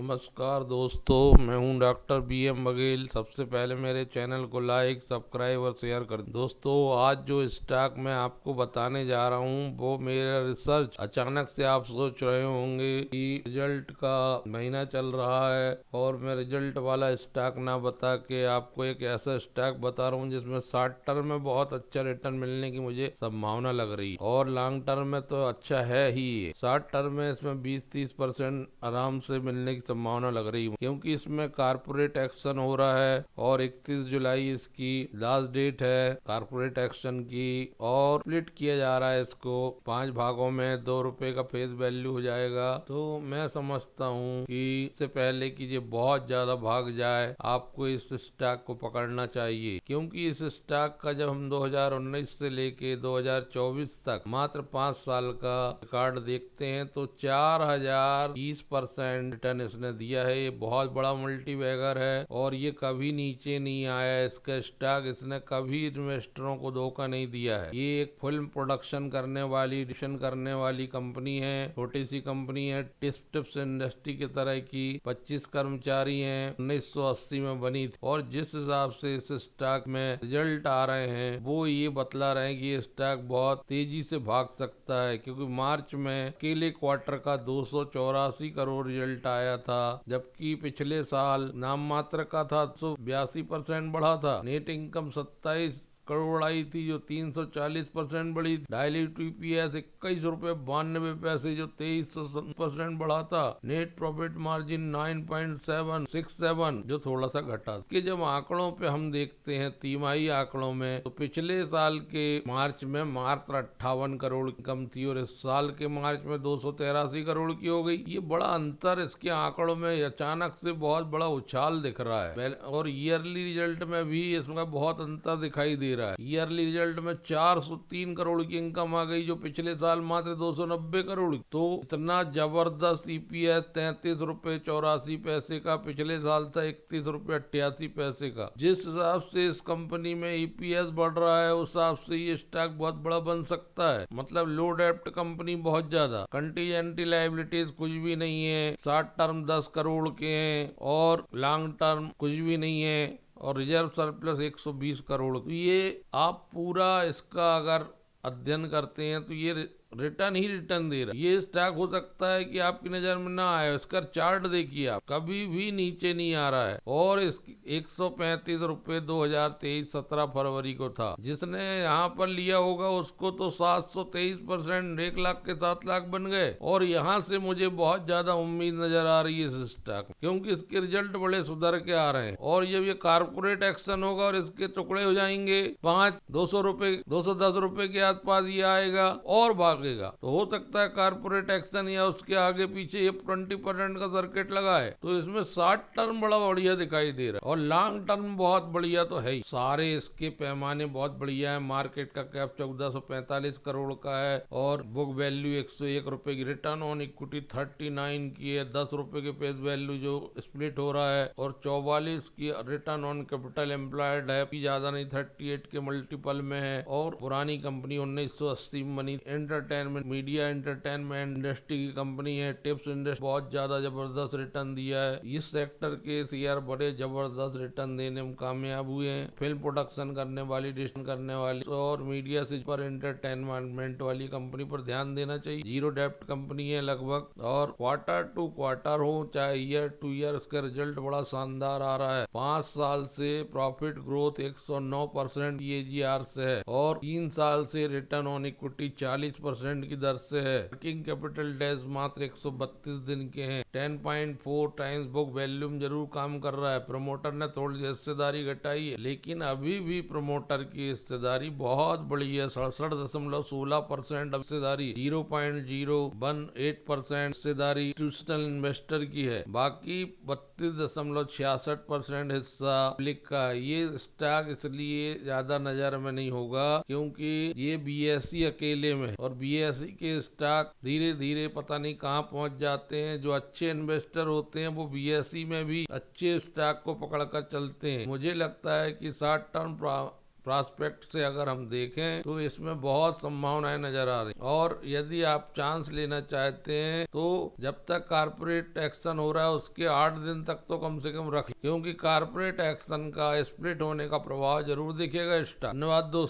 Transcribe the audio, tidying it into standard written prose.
नमस्कार दोस्तों, मैं हूं डॉक्टर BM बघेल। सबसे पहले मेरे चैनल को लाइक, सब्सक्राइब और शेयर कर दें। दोस्तों, आज जो स्टॉक मैं आपको बताने जा रहा हूं वो मेरा रिसर्च। अचानक से आप सोच रहे होंगे कि रिजल्ट का महीना चल रहा है और मैं रिजल्ट वाला स्टॉक ना बता के आपको एक ऐसा स्टॉक बता रहा हूँ जिसमें शॉर्ट टर्म में बहुत अच्छा रिटर्न मिलने की मुझे संभावना लग रही है और लॉन्ग टर्म में तो अच्छा है ही। शॉर्ट टर्म में इसमें 20-30% आराम से मिलने की संभावना लग रही है, क्योंकि इसमें कारपोरेट एक्शन हो रहा है और 31 जुलाई इसकी लास्ट डेट है कारपोरेट एक्शन की। और स्प्लिट किया जा रहा है इसको 5 भागों में, ₹2 का फेस वैल्यू हो जाएगा। तो मैं समझता हूँ कि इससे पहले कि ये बहुत ज्यादा भाग जाए, आपको इस स्टॉक को पकड़ना चाहिए, क्योंकि इस स्टॉक का जब हम 2019 से लेके 2024 तक मात्र 5 साल का रिकॉर्ड देखते हैं तो 4020% रिटर्न इसने दिया है। ये बहुत बड़ा मल्टीबैगर है और ये कभी नीचे नहीं आया। इसका स्टॉक इसने कभी इन्वेस्टरों को धोखा नहीं दिया है। ये एक फिल्म प्रोडक्शन करने वाली कंपनी है, छोटी सी कंपनी है, टिप्स इंडस्ट्री की तरह की। 25 कर्मचारी हैं, 1980 में बनी थी और जिस हिसाब से इस स्टॉक में रिजल्ट आ रहे हैं वो ये बतला रहे हैं कि ये स्टॉक बहुत तेजी से भाग सकता है, क्योंकि मार्च में अकेले क्वार्टर का 284 करोड़ रिजल्ट आया था, जबकि पिछले साल नाम मात्र का था 182% बढ़ा था। नेट इनकम 27 करोड़ आई थी जो 340% बढ़ी। डायल्यूटिव EPS 21 रुपए 92 पैसे जो 23% बढ़ा था। नेट प्रॉफिट मार्जिन 9.767 जो थोड़ा सा घटा। कि जब आंकड़ों पे हम देखते हैं तिमाही आंकड़ों में, तो पिछले साल के मार्च में मात्र 58 करोड़ इनकम थी और इस साल के मार्च में 283 करोड़ की हो गई। ये बड़ा अंतर इसके आंकड़ों में अचानक से बहुत बड़ा उछाल दिख रहा है। और ईयरली रिजल्ट में भी इसमें बहुत अंतर दिखाई दे रहा है। ईयरली रिजल्ट में 403 करोड़ की इनकम आ गई जो पिछले साल मात्र 290 करोड़। तो इतना जबरदस्त EPS 33 रुपए 84 पैसे का, पिछले साल था 31 रुपए 88 पैसे का। जिस हिसाब से इस कंपनी में EPS बढ़ रहा है उस हिसाब से ये स्टॉक बहुत बड़ा बन सकता है। मतलब लो डेप्ट कंपनी बहुत ज्यादा, कंटीजेंटी लायबिलिटीज कुछ भी नहीं है, शॉर्ट टर्म 10 करोड़ के हैं और लॉन्ग टर्म कुछ भी नहीं है और रिजर्व सरप्लस 120 करोड़। तो ये आप पूरा इसका अगर अध्ययन करते हैं तो ये रिटर्न ही रिटर्न दे रहा है। ये स्टॉक हो सकता है कि आपकी नजर में ना आए, इसका चार्ट देखिए आप, कभी भी नीचे नहीं आ रहा है और इस 135 रुपए 2023 17 फरवरी को था। जिसने यहाँ पर लिया होगा उसको तो 723%, 1 लाख के 7 लाख बन गए। और यहाँ से मुझे बहुत ज्यादा उम्मीद नजर आ रही है इस स्टॉक, क्योंकि इसके रिजल्ट बड़े सुधर के आ रहे हैं और जब ये कारपोरेट एक्शन होगा और इसके टुकड़े हो जाएंगे 200 रुपए 210 रुपए के आसपास ये आएगा और भागेगा। तो हो सकता है कारपोरेट एक्शन या उसके आगे पीछे ये 20% का सर्किट लगा है। तो इसमें शॉर्ट टर्म बड़ा बढ़िया दिखाई दे रहा है और लॉन्ग टर्म बहुत बढ़िया तो है ही। सारे इसके पैमाने बहुत बढ़िया है। मार्केट का कैप 1445 करोड़ का है और बुक वैल्यू 101 रुपए की, रिटर्न ऑन इक्विटी 39 की है, 10 रुपए के फेस वैल्यू जो स्प्लिट हो रहा है और 44 की रिटर्न ऑन कैपिटल एम्प्लॉयड है, ज्यादा नहीं 38 के मल्टीपल में है। और पुरानी कंपनी 1980 में बनी। एंटरटेनमेंट मीडिया एंटरटेनमेंट इंडस्ट्री की कंपनी है। टिप्स इंडस्ट्री बहुत ज्यादा जबरदस्त रिटर्न दिया है। इस सेक्टर के शेयर बड़े जबरदस्त रिटर्न देने में कामयाब हुए हैं। फिल्म प्रोडक्शन करने वाली, डिस्ट्रीब्यूशन करने वाली और मीडिया से पर एंटरटेनमेंट वाली कंपनी पर ध्यान देना चाहिए। जीरो डेप्ट कंपनी है लगभग और क्वार्टर टू क्वार्टर हो चाहे ईयर टू ईयर उसका रिजल्ट बड़ा शानदार आ रहा है। 5 साल से प्रॉफिट ग्रोथ 109% EAGR से है और 3 साल से रिटर्न ऑन इक्विटी 40% की दर से है। वर्किंग कैपिटल डेज मात्र 132 दिन के हैं। 10.4 टाइम्स बुक वैल्यूम जरूर काम कर रहा है। प्रमोटर ने थोड़ी हिस्सेदारी घटाई है, लेकिन अभी भी प्रमोटर की हिस्सेदारी बहुत बड़ी है। 67.16% हिस्सेदारी, 0.018% हिस्सेदारी इंस्टीट्यूशनल इन्वेस्टर की है। बाकी 32.66% हिस्सा पब्लिक का। ये स्टॉक इसलिए ज्यादा नजर में नहीं होगा क्योंकि ये BSE अकेले में, और BSE के स्टॉक धीरे धीरे पता नहीं कहाँ पहुंच जाते हैं। जो अच्छे इन्वेस्टर होते हैं वो BSE में भी अच्छे स्टॉक को पकड़ कर चलते हैं। मुझे लगता है कि शॉर्ट टर्म प्रॉस्पेक्ट से अगर हम देखें तो इसमें बहुत संभावनाएं नजर आ रही, और यदि आप चांस लेना चाहते हैं तो जब तक कारपोरेट एक्शन हो रहा है उसके 8 दिन तक तो कम से कम रख लें, क्योंकि कारपोरेट एक्शन का स्प्लिट होने का प्रभाव जरूर दिखेगा। धन्यवाद दोस्तों।